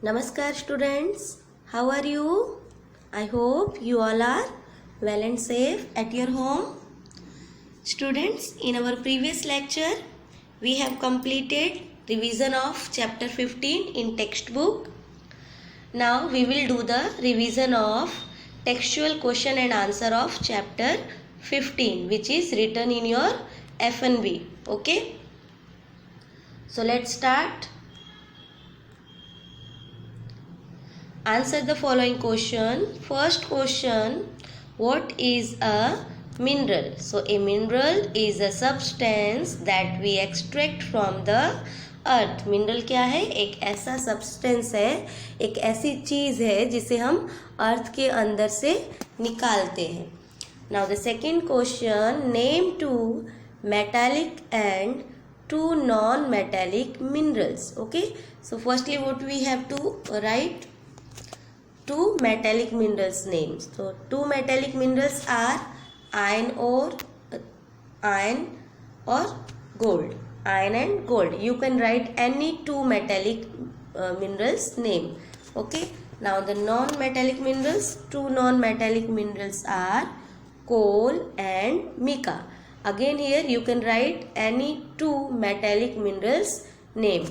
Namaskar students, how are you? I hope you all are well and safe at your home. Students, in our previous lecture, we have completed revision of chapter 15 in textbook. Now we will do the revision of textual question and answer of chapter 15 which is written in your F&B. Okay? So let's start. Answer the following question. First question, what is a mineral? So a mineral is a substance that we extract from the earth. Mineral क्या है? एक ऐसा substance है, एक ऐसी चीज़ है जिसे हम अर्थ के अंदर से निकालते हैं. Now the second question, name two metallic and two non-metallic minerals. Okay, so firstly what we have to write? Two metallic minerals names. So two metallic minerals are iron or gold. Iron and gold. You can write any two metallic minerals name. Okay. Now the non-metallic minerals. Two non-metallic minerals are coal and mica. Again here you can write any two metallic minerals name.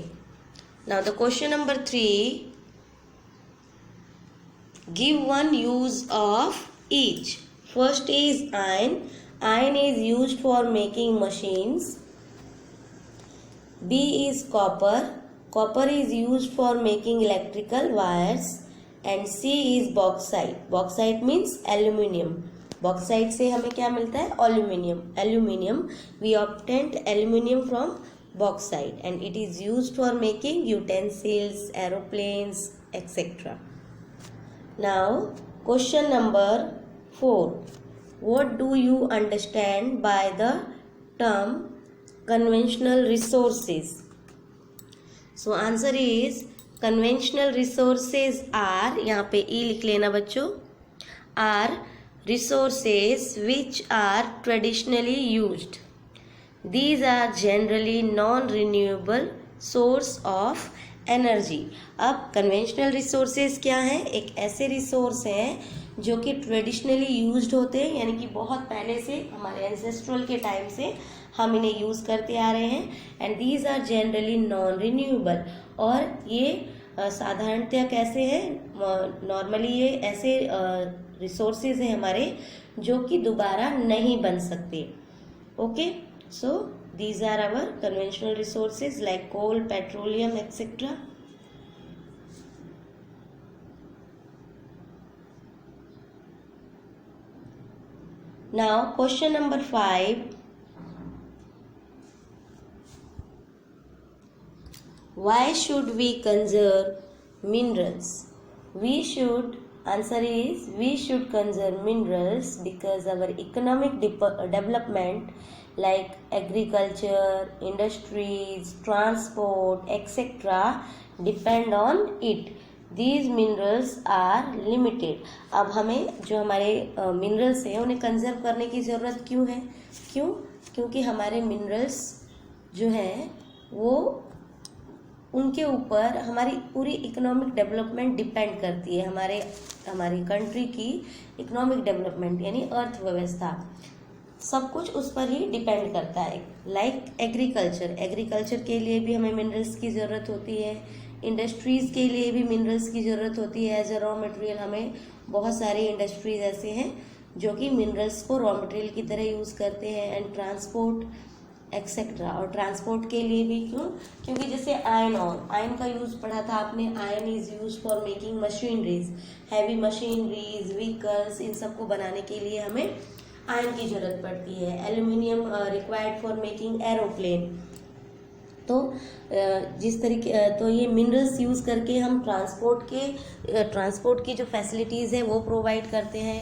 Now the question number 3. Give one use of each. First is iron. Iron is used for making machines. B is copper. Copper is used for making electrical wires. And C is bauxite. Bauxite means aluminium. Bauxite से हमें क्या मिलता है? Aluminium. We obtained aluminium from bauxite and it is used for making utensils, aeroplanes, etc. Now, question number 4. What do you understand by the term conventional resources? So, answer is conventional resources are, यहाँ पे E लिख लेना बच्चों, are resources which are traditionally used. These are generally non-renewable source of energy. अब conventional resources क्या है? एक ऐसे रिसोर्स हैं जो कि ट्रेडिशनली यूज्ड होते हैं, यानी कि बहुत पहले से हमारे एंसेस्ट्रल के टाइम से हम इन्हें यूज़ करते आ रहे हैं. And these are generally non renewable. और ये साधारणतया कैसे हैं? नॉर्मली ये ऐसे रिसोर्सेज हैं हमारे जो कि दोबारा नहीं बन सकते. Okay, so these are our conventional resources like coal, petroleum, etc. Now question number 5. Why should we conserve minerals? Answer is we should conserve minerals because our economic development like agriculture, industries, transport, etc. depend on it. These minerals are limited. अब हमें जो हमारे minerals हैं उन्हें conserve करने की ज़रूरत क्यों है? क्योंकि हमारे मिनरल्स जो हैं वो उनके ऊपर हमारी पूरी इकोनॉमिक डेवलपमेंट डिपेंड करती है. हमारी कंट्री की इकोनॉमिक डेवलपमेंट यानी अर्थव्यवस्था सब कुछ उस पर ही डिपेंड करता है. लाइक एग्रीकल्चर के लिए भी हमें मिनरल्स की ज़रूरत होती है. इंडस्ट्रीज़ के लिए भी मिनरल्स की ज़रूरत होती है. एज अ रॉ मटेरियल हमें बहुत सारे इंडस्ट्रीज़ ऐसे हैं जो कि मिनरल्स को रॉ मटेरियल की तरह यूज़ करते हैं. And transport etcetera. और ट्रांसपोर्ट के लिए भी क्योंकि जैसे आयरन का यूज़ पढ़ा था आपने. Iron is use for making machineries, heavy machineries, vehicles, इन सबको बनाने के लिए हमें आयरन की ज़रूरत पड़ती है. Aluminium required for making aeroplane. तो जिस तरीके तो ये मिनरल्स यूज़ करके हम ट्रांसपोर्ट की जो फैसिलिटीज़ है वो प्रोवाइड करते हैं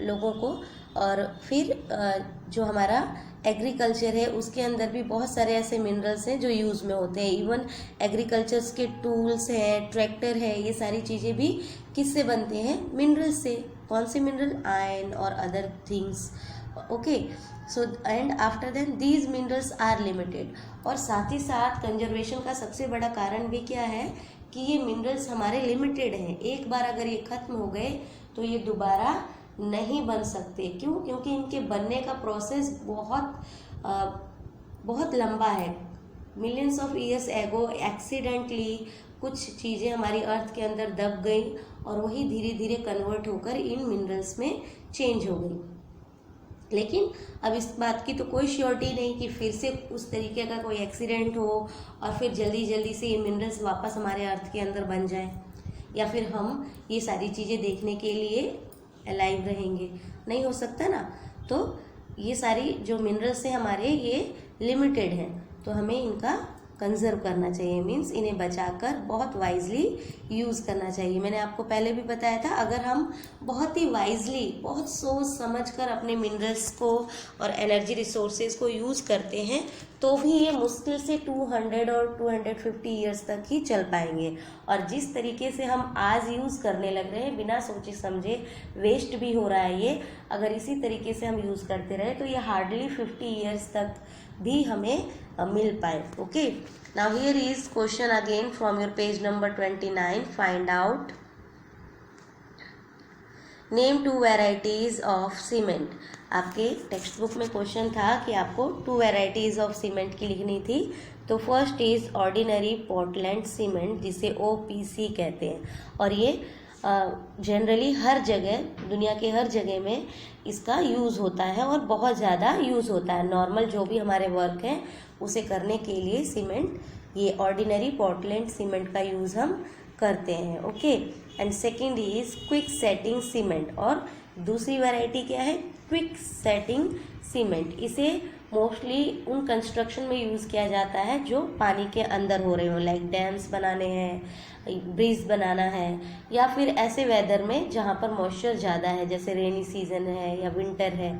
लोगों को. और फिर जो हमारा एग्रीकल्चर है उसके अंदर भी बहुत सारे ऐसे मिनरल्स हैं जो यूज़ में होते हैं. इवन एग्रीकल्चर्स के टूल्स हैं, ट्रैक्टर है, ये सारी चीज़ें भी किससे बनते हैं? मिनरल्स से. कौन से मिनरल? आयरन और other things. Okay, so and after then these minerals are limited. और साथ ही साथ कंजर्वेशन का सबसे बड़ा कारण भी क्या है कि ये मिनरल्स हमारे लिमिटेड हैं, एक बार अगर ये खत्म हो गए तो ये दोबारा नहीं बन सकते। क्यों? क्योंकि इनके बनने का प्रोसेस बहुत लंबा है। Millions of years ago accidentally कुछ चीज़ें हमारी अर्थ के अंदर दब गई और वही धीरे धीरे कन्वर्ट होकर इन मिनरल्स में चेंज हो गई। लेकिन अब इस बात की तो कोई श्योरिटी नहीं कि फिर से उस तरीके का कोई एक्सीडेंट हो और फिर जल्दी जल्दी से ये मिनरल्स वापस हमारे अर्थ के अंदर बन जाए, या फिर हम ये सारी चीज़ें देखने के लिए अलाइव रहेंगे। नहीं हो सकता ना। तो ये सारी जो मिनरल्स हैं हमारे, ये लिमिटेड हैं, तो हमें इनका कंजर्व करना चाहिए। मीन्स इन्हें बचाकर बहुत वाइजली यूज़ करना चाहिए। मैंने आपको पहले भी बताया था, अगर हम बहुत ही वाइजली, बहुत सोच समझ कर अपने मिनरल्स को और एनर्जी रिसोर्सेज को यूज़ करते हैं तो भी ये मुश्किल से 200 और 250 ईयर्स तक ही चल पाएंगे। और जिस तरीके से हम आज यूज़ करने लग रहे हैं, बिना सोचे समझे, वेस्ट भी हो रहा है ये, अगर इसी तरीके से हम यूज़ करते रहे तो ये हार्डली 50 ईयर्स तक भी हमें मिल पाए। Okay, now here is question again from your page number 29। Find out, name 2 varieties of cement. आपके टेक्स्ट बुक में क्वेश्चन था कि आपको 2 वेराइटीज ऑफ सीमेंट की लिखनी थी। तो first is ordinary Portland cement, जिसे OPC कहते हैं, और ये जनरली हर जगह, दुनिया के हर जगह में इसका यूज़ होता है और बहुत ज़्यादा यूज़ होता है। नॉर्मल जो भी हमारे वर्क हैं उसे करने के लिए सीमेंट, ये ऑर्डिनरी पोर्टलैंड सीमेंट का यूज़ हम करते हैं। Okay, and second is quick setting cement, और दूसरी वैरायटी क्या है? Quick setting cement. इसे मोस्टली उन कंस्ट्रक्शन में यूज़ किया जाता है जो पानी के अंदर हो रहे हो, लाइक डैम्स बनाने हैं, ब्रिज बनाना है, या फिर ऐसे वेदर में जहाँ पर मॉइस्चर ज़्यादा है, जैसे रेनी सीजन है या विंटर है।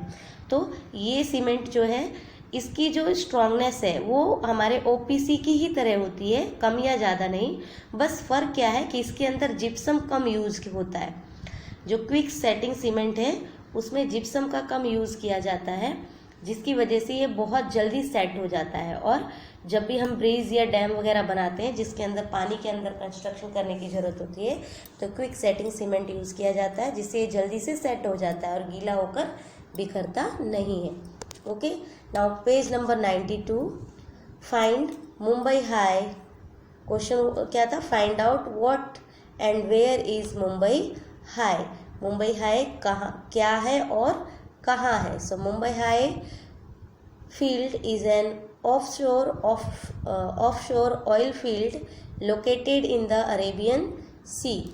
तो ये सीमेंट जो है, इसकी जो स्ट्रॉन्गनेस है वो हमारे OPC की ही तरह होती है, कम या ज़्यादा नहीं। बस फ़र्क क्या है कि इसके अंदर जिप्सम कम यूज़ होता है। जो क्विक सेटिंग सीमेंट है उसमें जिप्सम का कम यूज़ किया जाता है, जिसकी वजह से ये बहुत जल्दी सेट हो जाता है। और जब भी हम ब्रिज या डैम वगैरह बनाते हैं जिसके अंदर पानी के अंदर कंस्ट्रक्शन करने की ज़रूरत होती है, तो क्विक सेटिंग सीमेंट यूज़ किया जाता है, जिससे ये जल्दी से सेट हो जाता है और गीला होकर बिखरता नहीं है। Okay, now page number 92। Find Mumbai High. Question क्या था? Find out what and where is Mumbai High. Mumbai High कहाँ, क्या है और कहाँ है? So Mumbai High field is an offshore oil field located in the Arabian Sea।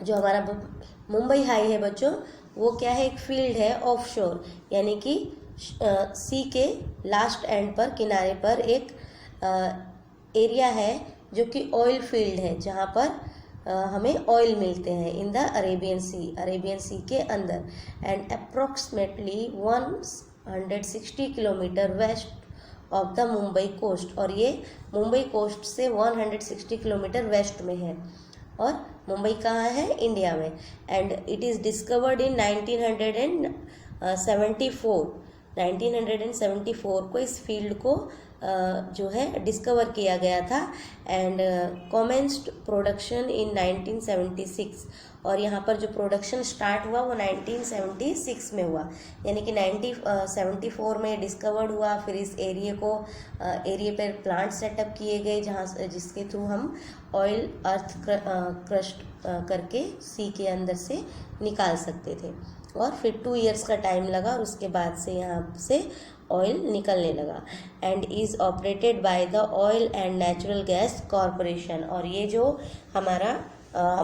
जो हमारा मुंबई हाई है बच्चों, वो क्या है? एक फील्ड है ऑफशोर, यानी कि सी के लास्ट एंड पर, किनारे पर एक एरिया है जो कि ऑयल फील्ड है, जहाँ पर हमें ऑयल मिलते हैं इन द अरेबियन सी के अंदर। And approximately 160 kilometre west of the Mumbai coast, और ये मुंबई कोस्ट से 160 किलोमीटर वेस्ट में है। और मुंबई कहाँ है? इंडिया में। And it is discovered in 1974 को इस फील्ड को जो है डिस्कवर किया गया था। एंड कॉमेंस्ड प्रोडक्शन इन 1976, और यहाँ पर जो प्रोडक्शन स्टार्ट हुआ वो 1976 में हुआ, यानी कि 1974 में डिस्कवर्ड हुआ। फिर इस एरिया पर प्लांट सेटअप किए गए जिसके थ्रू हम ऑयल अर्थ क्रस्ट करके सी के अंदर से निकाल सकते थे। और फिर 2 इयर्स का टाइम लगा और उसके बाद से यहाँ से ऑयल निकलने लगा। And is operated by the oil and natural gas corporation, और ये जो हमारा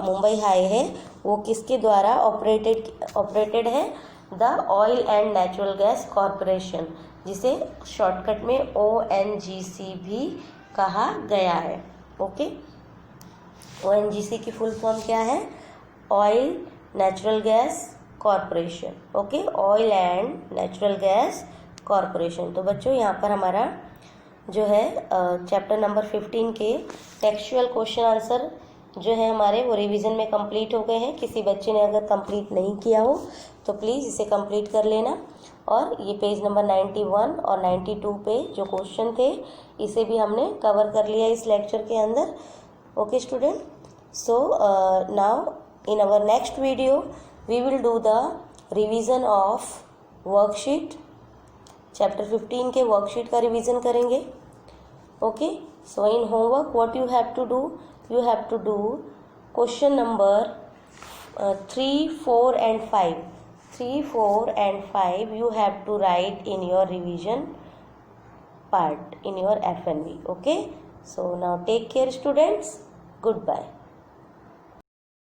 मुंबई हाई है वो किसके द्वारा ऑपरेटेड है? The oil and natural gas corporation, जिसे शॉर्टकट में ONGC भी कहा गया है। ओके, ONGC की फुल फॉर्म क्या है? Oil natural gas corporation. Okay, oil and natural gas corporation. तो बच्चों यहाँ पर हमारा जो है चैप्टर नंबर 15 के टेक्सचुअल क्वेश्चन आंसर जो है हमारे वो रिवीजन में कंप्लीट हो गए हैं। किसी बच्चे ने अगर कंप्लीट नहीं किया हो तो प्लीज़ इसे कंप्लीट कर लेना। और ये पेज नंबर 91 और 92 पे जो क्वेश्चन थे इसे भी हमने कवर कर लिया इस लेक्चर के अंदर। Okay student, so now in our next video we will do the revision of worksheet. Chapter 15 के वर्कशीट का रिवीजन करेंगे. Okay, so in homework what you have to do question number 3, 4 and 5. 3, 4 and 5 you have to write in your revision part in your FNV. Okay, so now take care students. Goodbye.